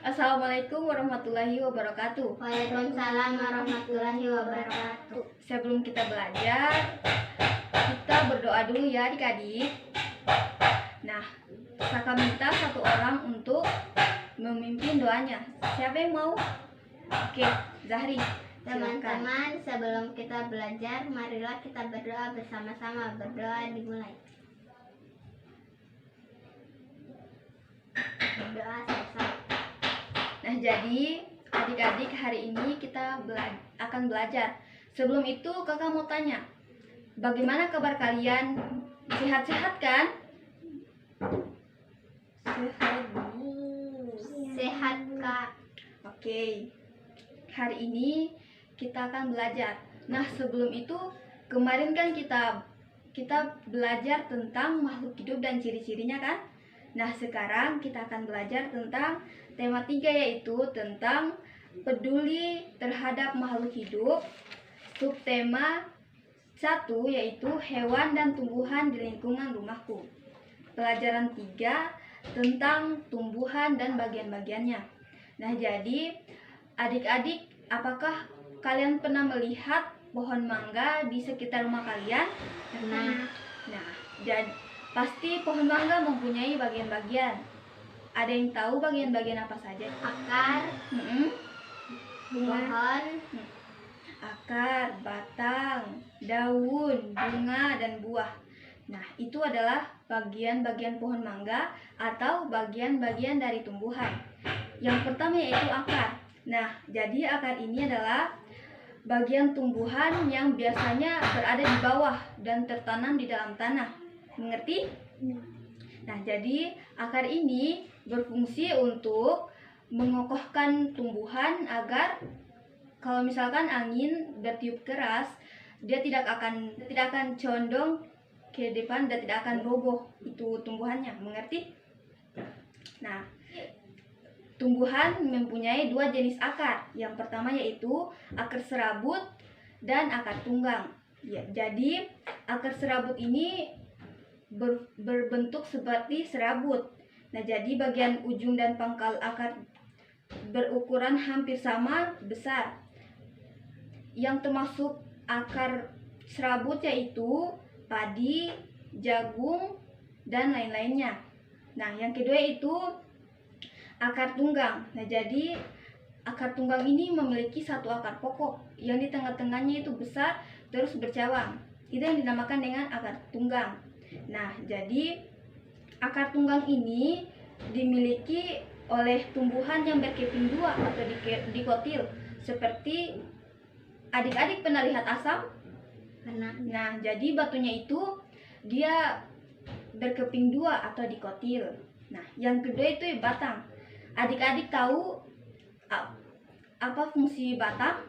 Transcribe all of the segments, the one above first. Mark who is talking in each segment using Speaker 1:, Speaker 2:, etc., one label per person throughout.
Speaker 1: Assalamualaikum warahmatullahi wabarakatuh.
Speaker 2: Waalaikumsalam warahmatullahi wabarakatuh.
Speaker 1: Sebelum kita belajar, kita berdoa dulu ya adik-adik. Nah, Saka minta satu orang untuk memimpin doanya. Siapa yang mau? Oke, Zahri. Silakan.
Speaker 2: Teman-teman, sebelum kita belajar, marilah kita berdoa bersama-sama. Berdoa dimulai. Berdoa selesai.
Speaker 1: Nah, jadi adik-adik hari ini kita akan belajar. Sebelum itu kakak mau tanya, bagaimana kabar kalian? Sehat-sehat kan? Sehat Bu.
Speaker 2: Sehat, Kak.
Speaker 1: Oke, hari ini kita akan belajar. Nah, sebelum itu kemarin kan kita belajar tentang makhluk hidup dan ciri-cirinya kan? Nah, sekarang kita akan belajar tentang tema 3, yaitu tentang peduli terhadap makhluk hidup. Subtema 1 yaitu hewan dan tumbuhan di lingkungan rumahku. Pelajaran 3 tentang tumbuhan dan bagian-bagiannya. Nah, jadi adik-adik, apakah kalian pernah melihat pohon mangga di sekitar rumah kalian? Nah, jadi pasti pohon mangga mempunyai bagian-bagian. Ada yang tahu bagian-bagian apa saja?
Speaker 2: Akar, pohon,
Speaker 1: Akar, batang, daun, bunga, dan buah. Nah, itu adalah bagian-bagian pohon mangga atau bagian-bagian dari tumbuhan. Yang pertama yaitu akar. Nah, jadi akar ini adalah bagian tumbuhan yang biasanya berada di bawah dan tertanam di dalam tanah. Mengerti? Nah, jadi akar ini berfungsi untuk mengokohkan tumbuhan agar kalau misalkan angin bertiup keras, dia tidak akan condong ke depan dan tidak akan roboh itu tumbuhannya. Mengerti? Nah, tumbuhan mempunyai 2 jenis akar. Yang pertama yaitu akar serabut dan akar tunggang. Ya, jadi akar serabut ini berbentuk seperti serabut. Nah, jadi bagian ujung dan pangkal akar berukuran hampir sama besar. Yang termasuk akar serabut yaitu padi, jagung, dan lain-lainnya. Nah, yang kedua itu akar tunggang. Nah, jadi akar tunggang ini memiliki satu akar pokok yang di tengah-tengahnya itu besar terus bercabang. Itu yang dinamakan dengan akar tunggang. Nah, jadi akar tunggang ini dimiliki oleh tumbuhan yang berkeping 2 atau dikotil. Seperti adik-adik pernah lihat asam?
Speaker 2: pernah.
Speaker 1: Nah, jadi batunya itu dia berkeping 2 atau dikotil. Nah, yang kedua itu batang. Adik-adik tahu apa fungsi batang?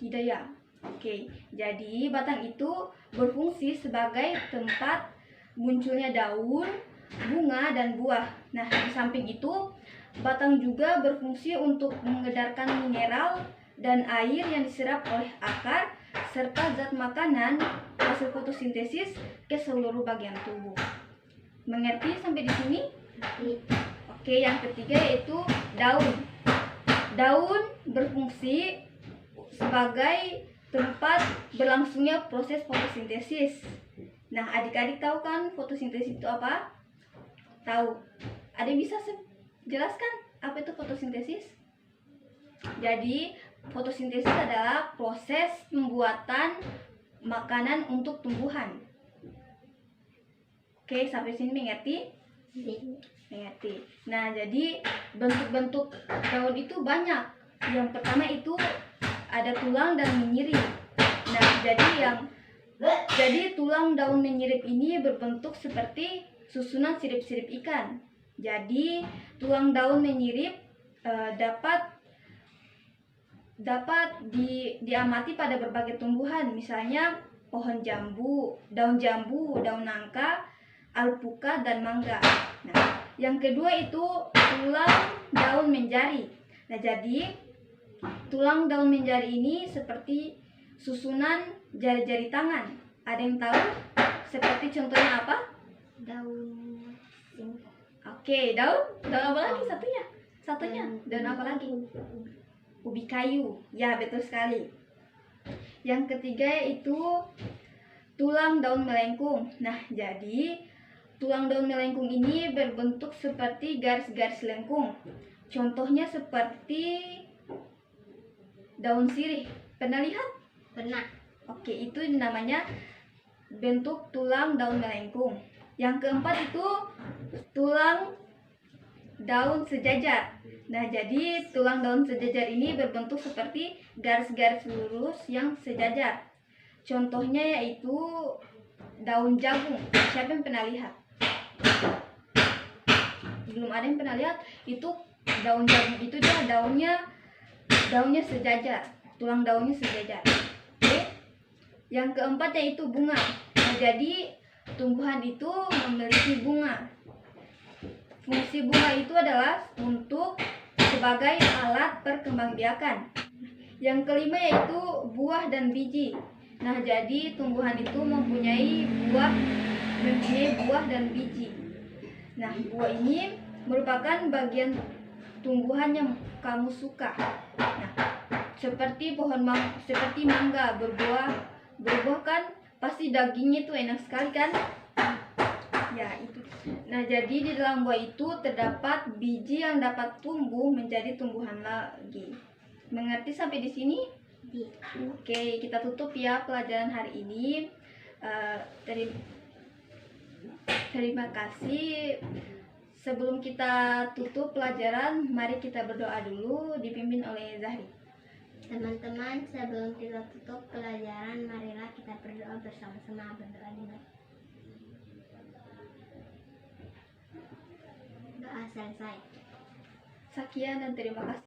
Speaker 1: Tidak ya? Oke, jadi batang itu berfungsi sebagai tempat munculnya daun, bunga, dan buah. Nah, di samping itu, batang juga berfungsi untuk mengedarkan mineral dan air yang diserap oleh akar, serta zat makanan hasil fotosintesis ke seluruh bagian tubuh. Mengerti sampai di sini? Oke, yang ketiga yaitu daun. Daun berfungsi sebagai tempat berlangsungnya proses fotosintesis. Nah, adik-adik tahu kan fotosintesis itu apa? Tahu. Ada yang bisa jelaskan apa itu fotosintesis? Jadi, fotosintesis adalah proses pembuatan makanan untuk tumbuhan. Oke, sampai sini mengerti? Mengerti. Nah, jadi bentuk-bentuk daun itu banyak. Yang pertama itu ada tulang dan menyirip. Nah, jadi tulang daun menyirip ini berbentuk seperti susunan sirip-sirip ikan. Jadi tulang daun menyirip dapat diamati pada berbagai tumbuhan, misalnya pohon jambu, daun nangka, alpukat, dan mangga. Nah, yang kedua itu tulang daun menjari. Nah, jadi tulang daun menjari ini seperti susunan jari-jari tangan. Ada yang tahu? Seperti contohnya apa?
Speaker 2: Daun singkong.
Speaker 1: Oke, daun apa lagi satunya? Daun apa lagi? Ubi kayu. Ya, betul sekali. Yang ketiga yaitu tulang daun melengkung. Nah, jadi tulang daun melengkung ini berbentuk seperti garis-garis lengkung. Contohnya seperti daun sirih. Pernah lihat?
Speaker 2: Pernah.
Speaker 1: Oke, itu namanya bentuk tulang daun melengkung. Yang keempat itu tulang daun sejajar. Nah, jadi tulang daun sejajar ini berbentuk seperti garis-garis lurus yang sejajar. Contohnya yaitu daun jagung. Siapa yang pernah lihat? Belum ada yang pernah lihat? Itu daun jagung itu dia daunnya sejajar. Tulang daunnya sejajar. Oke. Yang keempat yaitu bunga. Nah, jadi tumbuhan itu memiliki bunga. Fungsi bunga itu adalah untuk sebagai alat perkembangbiakan. Yang kelima yaitu buah dan biji. Nah, jadi tumbuhan itu mempunyai buah dan biji. Nah, buah ini merupakan bagian tumbuhan yang kamu suka. Nah, seperti seperti mangga berbuah kan pasti dagingnya itu enak sekali kan? Ya, itu. Nah, jadi di dalam buah itu terdapat biji yang dapat tumbuh menjadi tumbuhan lagi. Mengerti sampai di sini?
Speaker 2: Iya.
Speaker 1: Oke, kita tutup ya pelajaran hari ini. Terima kasih. Sebelum kita tutup pelajaran, mari kita berdoa dulu dipimpin oleh Zahri.
Speaker 2: Teman-teman, sebelum kita tutup pelajaran, marilah kita berdoa bersama-sama. Berdoa dimulai. Doa selesai.
Speaker 1: Sekian dan terima kasih.